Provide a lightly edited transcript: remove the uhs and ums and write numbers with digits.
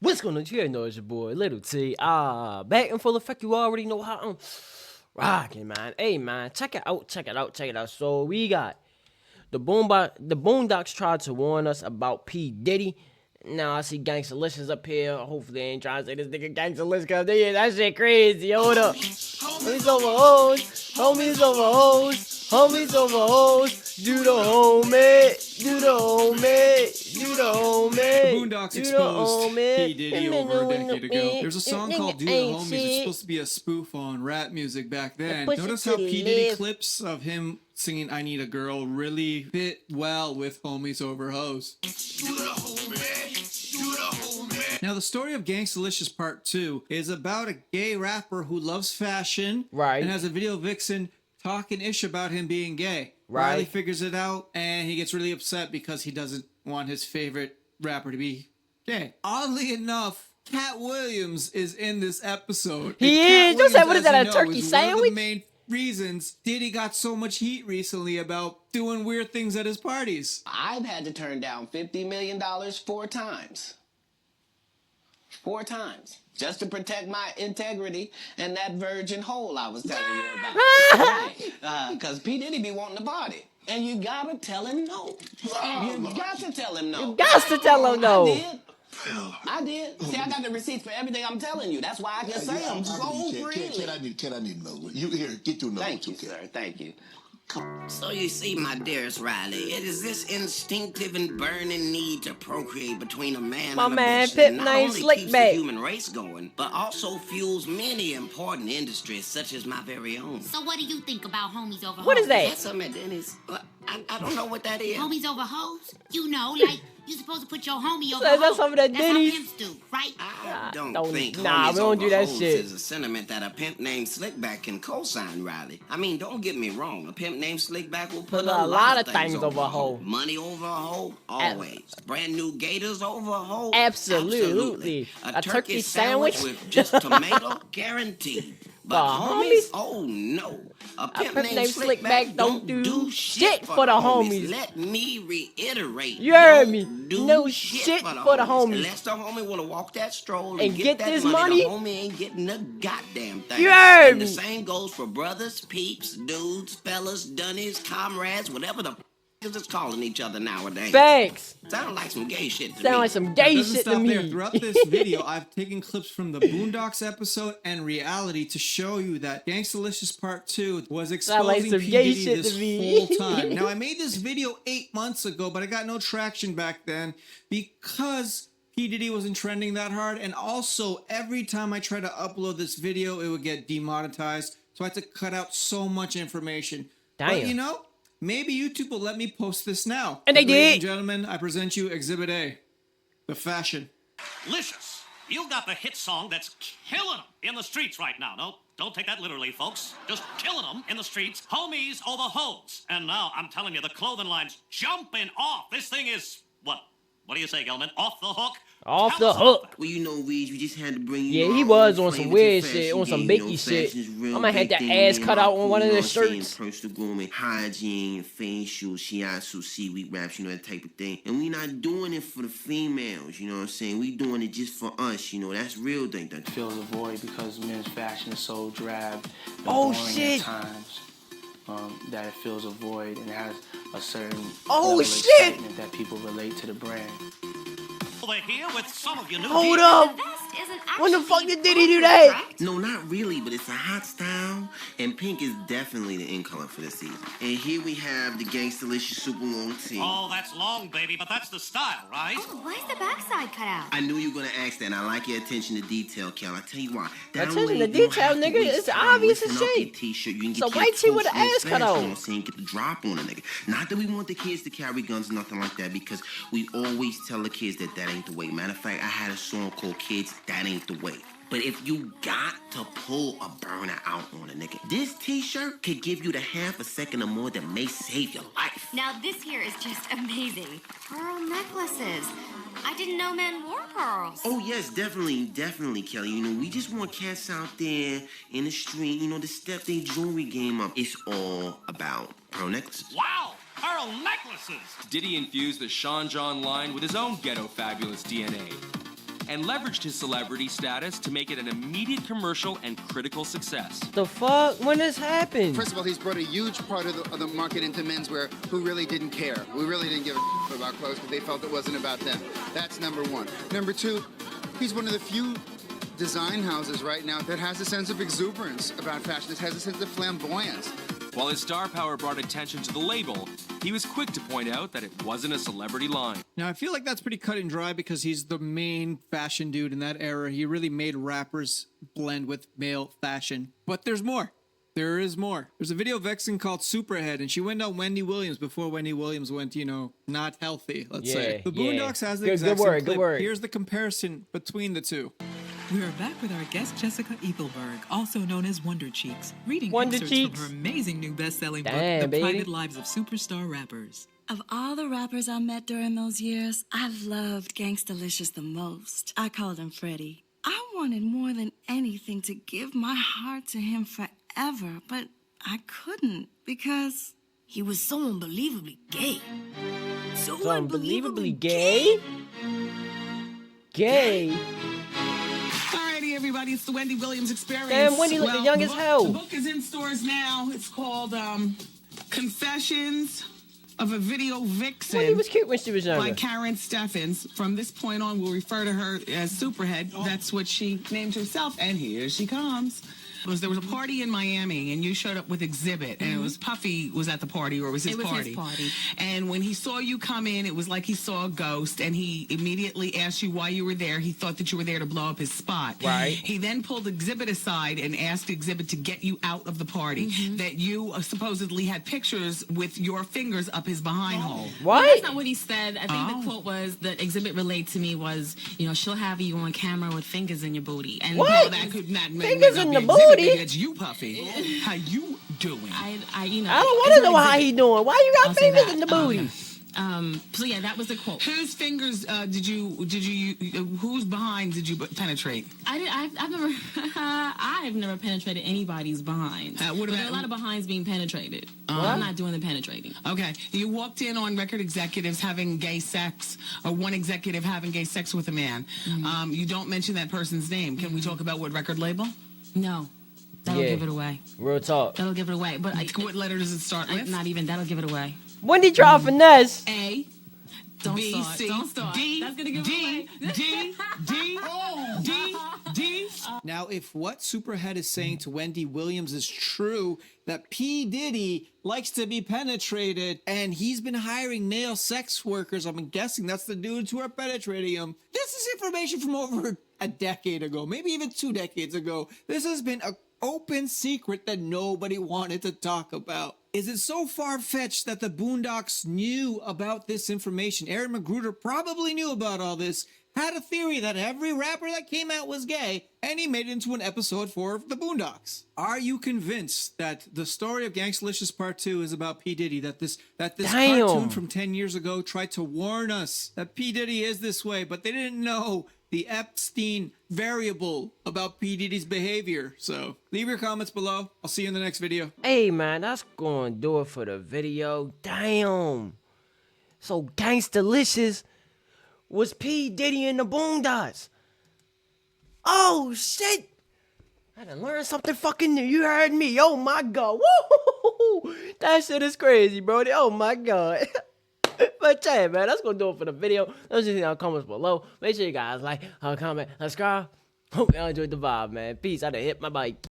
What's going on? You know it's your boy, Little T. Back in full effect. You already know how I'm rocking, man. Hey, man, check it out, check it out, check it out. So we got the Boondocks tried to warn us about P Diddy. Now I see Gangsta up here. Hopefully they ain't trying to say this nigga Gangsta cause that shit crazy. Hold up. Homies over hoes, homies over hoes, homies over hoes. Do the homie, do the homie, do the homie. The Boondocks exposed P Diddy over a decade ago. There's a song called Do the Homies. It's supposed to be a spoof on rap music back then. Notice how P Diddy clips of him singing I Need a Girl really fit well with Homies Over Hoes. Do the homie, do the homie. Now the story of Gangstalicious Part 2 is about a gay rapper who loves fashion and has a video vixen talking ish about him being gay. Riley figures it out and he gets really upset because he doesn't want his favorite rapper to be gay. Oddly enough, Katt Williams is in this episode. He is. Don't say what is that, a turkey sandwich? One of the main reasons Diddy got so much heat recently about doing weird things at his parties. I've had to turn down $50 million 4 times. 4 times. Just to protect my integrity and that virgin hole I was telling you about. Because P Diddy be wanting to party. And you gotta tell him no. You got to tell him no. You got to tell him no. I did. See, I got the receipts for everything I'm telling you. That's why I can say them so freely. Can I need to know? You here, get your number. Thank you, sir. Thank you. So you see, my dearest Riley, it is this instinctive and burning need to procreate between a man and a bitch that not only keeps the human race going, but also fuels many important industries, such as my very own. So what do you think about homies over hoes? What is that? That's something at Denny's. I don't know what that is. Homies over hoes? You know, like, you supposed to put your homie over So that's hoes. some of that That's how Denny's. pimps do, right? I don't think Nah, homies we don't over do that hoes shit. is a sentiment that a pimp named Slickback can co-sign, Riley. I mean, don't get me wrong. A pimp named Slickback will put a lot of things over a hoe. Money over a hoe, always. Brand new gators over a hoe, absolutely. A turkey sandwich with just tomato, guaranteed. But homies, oh no. A pimp named Slickback don't do shit for the homies. Let me reiterate. You heard me. Do no shit for the homies. Unless the homie wanna walk that stroll and get that this money, the homie ain't getting a goddamn thing. You heard and me. The same goes for brothers, peeps, dudes, fellas, dunnies, comrades, whatever the is just calling each other nowadays. Thanks. Sound like some gay shit to me. Sound like some gay shit to me. Throughout this video, I've taken clips from the Boondocks episode and reality to show you that Gangstalicious Part 2 was exposing like some P. gay Diddy shit this to me. whole time. Now, I made this video 8 months ago, but I got no traction back then because P. Diddy wasn't trending that hard. And also, every time I tried to upload this video, it would get demonetized. So I had to cut out so much information. Damn. But you know, maybe YouTube will let me post this now. And they Ladies did. and gentlemen, I present you Exhibit A, the fashion. Licious, you got the hit song that's killing them in the streets right now. No, don't take that literally, folks. Just killing them in the streets. Homies over hoes. And now I'm telling you, the clothing line's jumping off. This thing is, what do you say, Gelman? Off the hook? Off the hook. Well, you know, Weeds, we just had to bring you. Yeah, he was on some weird shit, on some bakey shit. I might have that ass cut out on one of the shirts. Personal grooming, hygiene, facial, shiatsu, seaweed wraps, you know, that type of thing. And we not doing it for the females, you know what I'm saying? We doing it just for us, you know, that's real thing. That fills a void because men's fashion is so drab and oh boring shit at times. That it fills a void and has a certain oh level of shit excitement that people relate to the brand. Over here with some of your new hold up. When the fuck did Diddy do that? No, not really, but it's a hot style, and pink is definitely the in color for the season. And here we have the Gangstalicious super long tee. Oh, that's long, baby, but that's the style, right? Oh, why is the backside cut out? I knew you were gonna ask that, and I like your attention to detail, Kel. I tell you why. Attention to detail, nigga, it's obvious as shit. T-shirt. You can So get white tee with the ass cut out. You know what I'm saying? Get the drop on a nigga. Not that we want the kids to carry guns or nothing like that, because we always tell the kids that ain't the way. Matter of fact, I had a song called Kids, That Ain't the Way. But if you got to pull a burner out on a nigga, this t-shirt could give you the half a second or more that may save your life. Now this here is just amazing. Pearl necklaces. I didn't know men wore pearls. Oh yes, definitely, Kelly. You know, we just want cats out there in the street, you know, to step their jewelry game up. It's all about pearl necklaces. Wow, pearl necklaces. Diddy infused the Sean John line with his own ghetto fabulous DNA. and leveraged his celebrity status to make it an immediate commercial and critical success. The fuck? When this happened? First of all, he's brought a huge part of the market into menswear who really didn't care. We really didn't give a about clothes because they felt it wasn't about them. That's number one. Number two, he's one of the few design houses right now that has a sense of exuberance about fashion. That has a sense of flamboyance. While his star power brought attention to the label, he was quick to point out that it wasn't a celebrity line. Now, I feel like that's pretty cut and dry because he's the main fashion dude in that era. He really made rappers blend with male fashion. But there's more. There is more. There's a video vixen called Superhead, and she went on Wendy Williams before Wendy Williams went, you know, not healthy, let's say. The Boondocks has the exact same clip. Here's the comparison between the two. We are back with our guest Jessica Ethelberg, also known as Wonder Cheeks, reading Wonder excerpts Cheeks. from her amazing new best-selling book, Damn, The baby. Private Lives of Superstar Rappers. Of all the rappers I met during those years, I loved Gangstalicious the most. I called him Freddie. I wanted more than anything to give my heart to him forever, but I couldn't because he was so unbelievably gay. So unbelievably gay? Gay? Alrighty, everybody, it's the Wendy Williams Experience. Damn, Wendy look young as hell. The book is in stores now. It's called Confessions of a Video Vixen. Wendy was cute when she was younger. By Karen Steffens. From this point on, we'll refer to her as Superhead. That's what she named herself, and here she comes. There was a party in Miami, and you showed up with Exhibit, and it was Puffy was at the party, or it was his party. His party. And when he saw you come in, it was like he saw a ghost, and he immediately asked you why you were there. He thought that you were there to blow up his spot. Right. He then pulled Exhibit aside and asked Exhibit to get you out of the party. That you supposedly had pictures with your fingers up his behind hole. What? That's not what he said. I think the quote was that Exhibit relayed to me was, you know, she'll have you on camera with fingers in your booty. And What? Well, that could not make Fingers not in be the Exhibit, booty? maybe That's you, Puffy. How you doing? I you know. I don't want to know how he doing. Why you got I'll say fingers that. in the booty? So yeah, that was the quote. Whose fingers did you whose behind did you penetrate? I've never I've never penetrated anybody's behind. What But there about are a lot of behinds being penetrated. What? I'm not doing the penetrating. Okay, you walked in on record executives having gay sex, or one executive having gay sex with a man. You don't mention that person's name. Can we talk about what record label? No. That'll Yeah. give it away. Real talk. That'll give it away. But What letter does it start with? not even. That'll give it away. Wendy tried finesse. A. Don't B, start. C, Don't start. D, That's gonna give D, it away. D. Now, if what Superhead is saying to Wendy Williams is true, that P Diddy likes to be penetrated, and he's been hiring male sex workers, I'm guessing that's the dudes who are penetrating him. This is information from over a decade ago, maybe even 2 decades ago. This has been an open secret that nobody wanted to talk about. Is it so far-fetched that the Boondocks knew about this information? Aaron Magruder probably knew about all this, had a theory that every rapper that came out was gay, and he made it into an episode for the Boondocks. Are you convinced that the story of Gangstalicious Part 2 is about P. Diddy, that this Damn. cartoon from 10 years ago tried to warn us that P. Diddy is this way, but they didn't know the Epstein variable about P. Diddy's behavior? So leave your comments below. I'll see you in the next video. Hey, man, that's going to do it for the video. Damn. So Gangstalicious was P. Diddy in the Boondocks. Oh, shit. I done learned something fucking new. You heard me. Oh, my God. Woo! That shit is crazy, bro. Oh, my God. But yeah, man, that's going to do it for the video. Let us see in the comments below. Make sure you guys like, comment, subscribe. Hope y'all enjoyed the vibe, man. Peace. I done hit my bike.